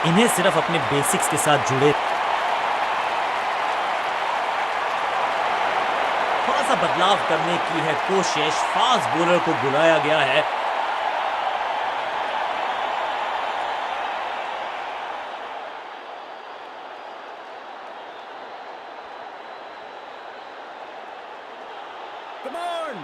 इन्हें सिर्फ अपने बेसिक्स के साथ जुड़े थोड़ा सा बदलाव करने की है कोशिश। फास्ट बॉलर को बुलाया गया है। Come on!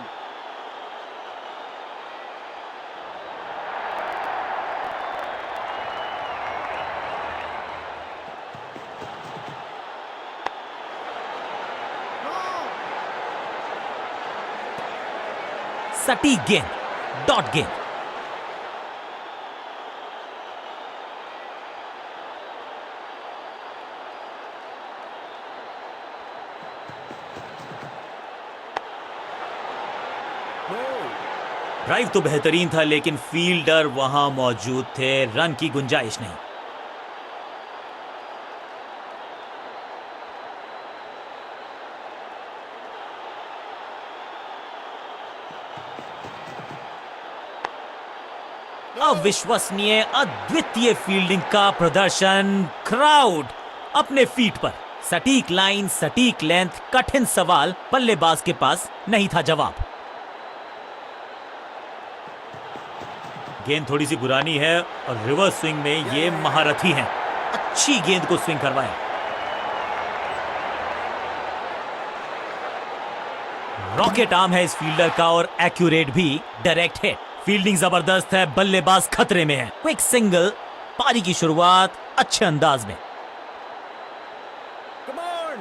सटीक गेंद, डॉट गेंद। ड्राइव तो बेहतरीन था लेकिन फील्डर वहां मौजूद थे, रन की गुंजाइश नहीं। अविश्वसनीय, अद्वितीय फील्डिंग का प्रदर्शन। क्राउड अपने फीट पर। सटीक लाइन, सटीक लेंथ, कठिन सवाल, बल्लेबाज के पास नहीं था जवाब। गेंद थोड़ी सी पुरानी है और रिवर्स स्विंग में ये महारथी हैं। अच्छी गेंद को स्विंग करवाया। रॉकेट आर्म है इस फील्डर का और एक्यूरेट भी। Direct hit. फील्डिंग जबरदस्त है, बल्लेबाज खतरे में है। Quick single. पारी की शुरुआत अच्छे अंदाज में। Come on!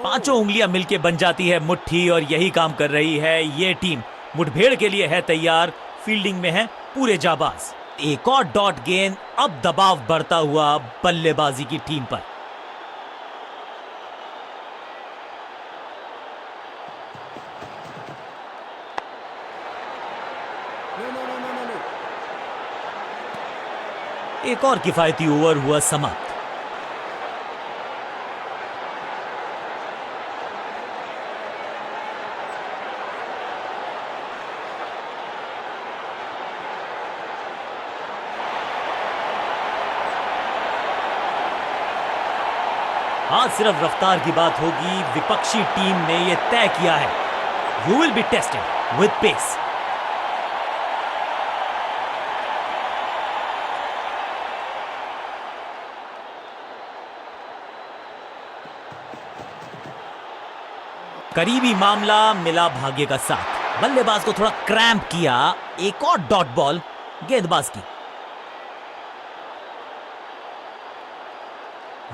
पांचों उंगलियां मिलके बन जाती है मुट्ठी और यही काम कर रही है ये टीम। मुठभेड़ के लिए है तैयार। फील्डिंग में है पूरे जाबाज। एक और डॉट गेंद। अब दबाव बढ़ता हुआ बल्लेबाजी की टीम पर। No. एक और किफायती ओवर हुआ समाप्त। आज सिर्फ रफ्तार की बात होगी। विपक्षी टीम ने यह तय किया है, you will be tested with pace. करीबी मामला मिला भाग्य का साथ। बल्लेबाज को थोड़ा क्रैम्प किया। एक और डॉट बॉल गेंदबाज की।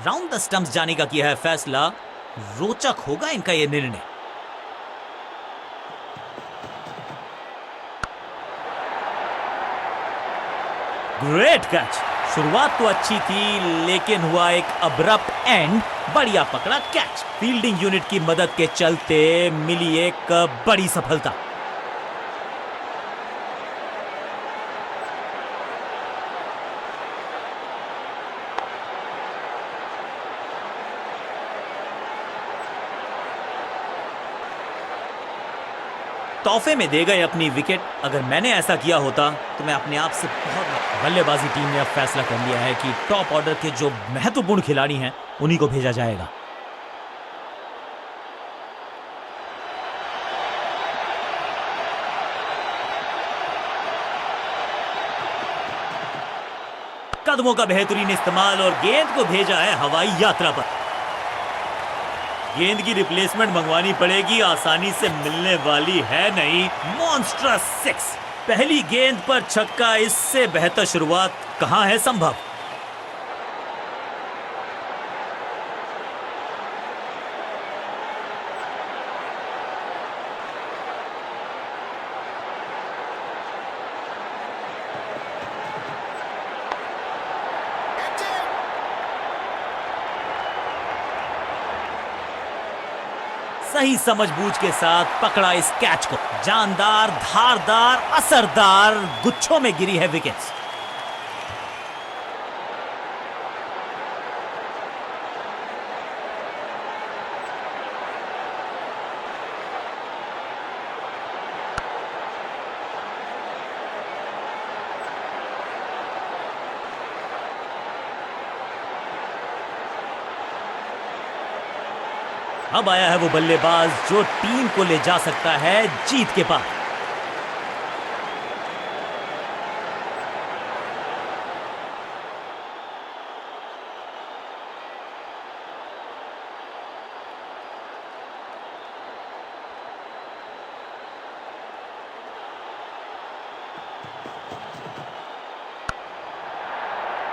राउंड द स्टंप्स जाने का किया है फैसला। रोचक होगा इनका यह निर्णय। Great catch. शुरुआत तो अच्छी थी लेकिन हुआ एक अब्रप्ट एंड। बढ़िया पकड़ा कैच। फील्डिंग यूनिट की मदद के चलते मिली एक बड़ी सफलता। तोहफे में दे गए अपनी विकेट। अगर मैंने ऐसा किया होता तो मैं अपने आप से बहुत। बल्लेबाजी टीम ने अब फैसला कर लिया है कि टॉप ऑर्डर के जो महत्वपूर्ण खिलाड़ी हैं उन्हीं को भेजा जाएगा। कदमों का बेहतरीन इस्तेमाल और गेंद को भेजा है हवाई यात्रा पर। गेंद की रिप्लेसमेंट मंगवानी पड़ेगी, आसानी से मिलने वाली है नहीं। Monstrous six. पहली गेंद पर छक्का। इससे बेहतर शुरुआत कहां है संभव। सही समझबूझ के साथ पकड़ा इस कैच को। जानदार, धारदार, असरदार। गुच्छों में गिरी है विकेट्स। अब आया है वो बल्लेबाज जो टीम को ले जा सकता है जीत के पार।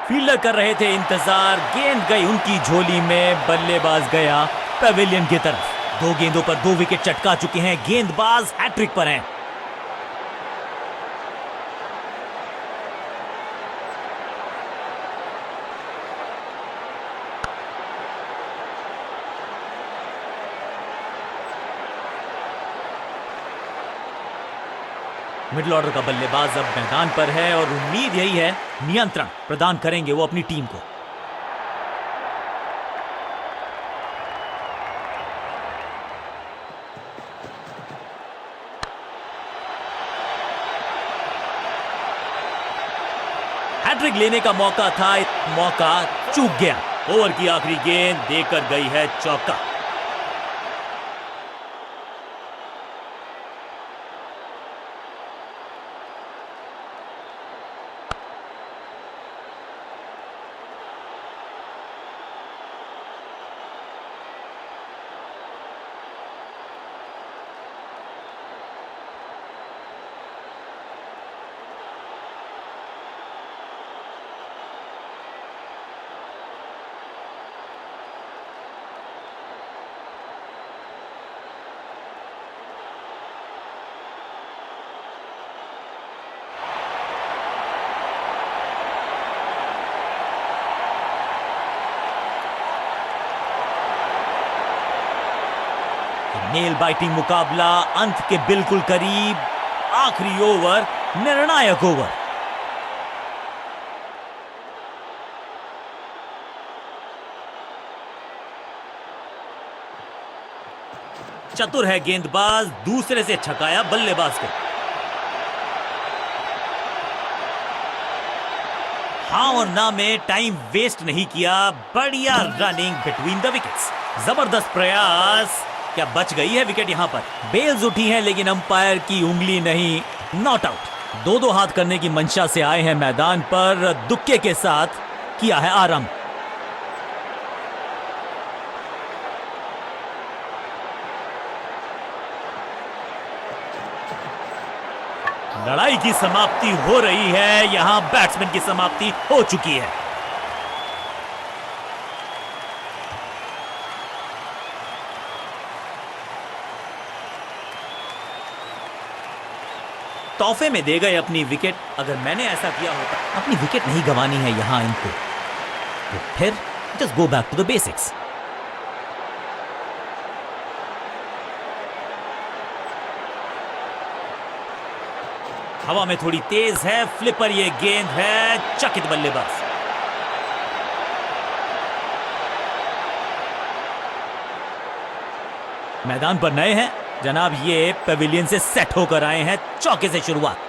फील्डर कर रहे थे इंतजार, गेंद गई उनकी झोली में, बल्लेबाज गया पवेलियन की तरफ। 2 गेंदों पर 2 विकेट चटका चुके हैं, गेंदबाज हैट्रिक पर हैं। मिडिल ऑर्डर का बल्लेबाज अब मैदान पर है और उम्मीद यही है नियंत्रण प्रदान करेंगे वो अपनी टीम को। हैट्रिक लेने का मौका था, मौका चूक गया। ओवर की आखिरी गेंद देकर गई है चौका। नेल बाइटिंग मुकाबला अंत के बिल्कुल करीब। आखिरी ओवर, निर्णायक ओवर। चतुर है गेंदबाज, दूसरे से छकाया बल्लेबाज को। हाँ और ना में टाइम वेस्ट नहीं किया, बढ़िया रनिंग बिटवीन द विकेट्स। जबरदस्त प्रयास, क्या बच गई है विकेट यहां पर। बेल्स उठी हैं लेकिन अंपायर की उंगली नहीं, नॉट आउट। 2-2 हाथ करने की मंशा से आए हैं मैदान पर, दुक्के के साथ किया है आरंभ। लड़ाई की समाप्ति हो रही है, यहां बैट्समैन की समाप्ति हो चुकी है। तोहफे में दे गए अपनी विकेट। अगर मैंने ऐसा किया होता, अपनी विकेट नहीं गंवानी है यहां इनको, तो फिर just go back to the basics. हवा में थोड़ी तेज है, फ्लिपर ये गेंद है, चकित बल्लेबाज। मैदान पर नए हैं जनाब, ये पवेलियन से सेट होकर आए हैं, चौके से शुरुआत।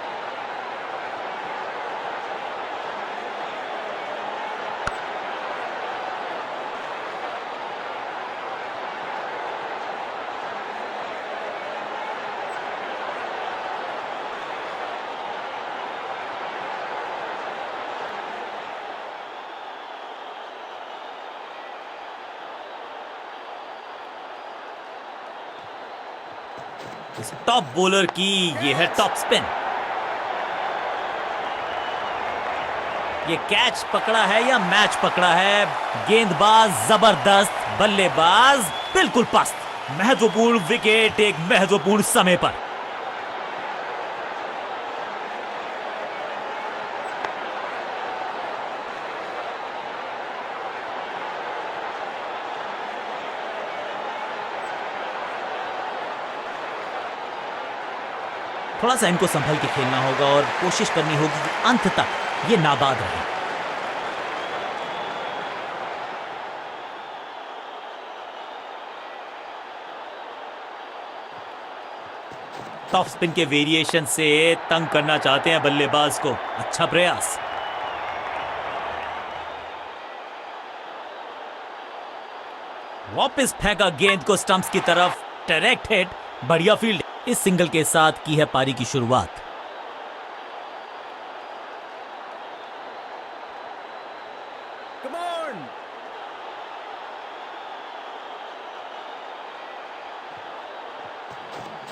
इस टॉप बॉलर की ये है टॉप स्पिन। ये कैच पकड़ा है या मैच पकड़ा है। गेंदबाज जबरदस्त, बल्लेबाज बिल्कुल पस्त। महत्वपूर्ण विकेट एक महत्वपूर्ण समय पर। थोड़ा सा इनको संभल के खेलना होगा और कोशिश करनी होगी कि अंत तक ये नाबाद रहे। टॉप स्पिन के वेरिएशन से तंग करना चाहते हैं बल्लेबाज को। अच्छा प्रयास। वापस फेंका गेंद को स्टंप्स की तरफ, डायरेक्ट हिट, बढ़िया फील्ड। इस सिंगल के साथ की है पारी की शुरुआत। Come on!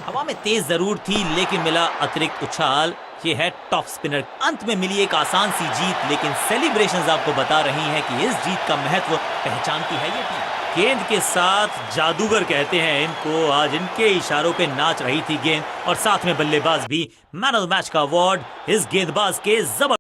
हवा में तेज जरूर थी लेकिन मिला अतिरिक्त उछाल। ये है टॉप स्पिनर। अंत में मिली एक आसान सी जीत, लेकिन सेलिब्रेशंस आपको बता रही हैं कि इस जीत का महत्व पहचानती है ये टीम। गेंद के साथ जादूगर कहते हैं इनको। आज इनके इशारों पे नाच रही थी गेंद, और साथ में बल्लेबाज भी। मैन ऑफ द मैच का अवार्ड इस गेंदबाज के जबर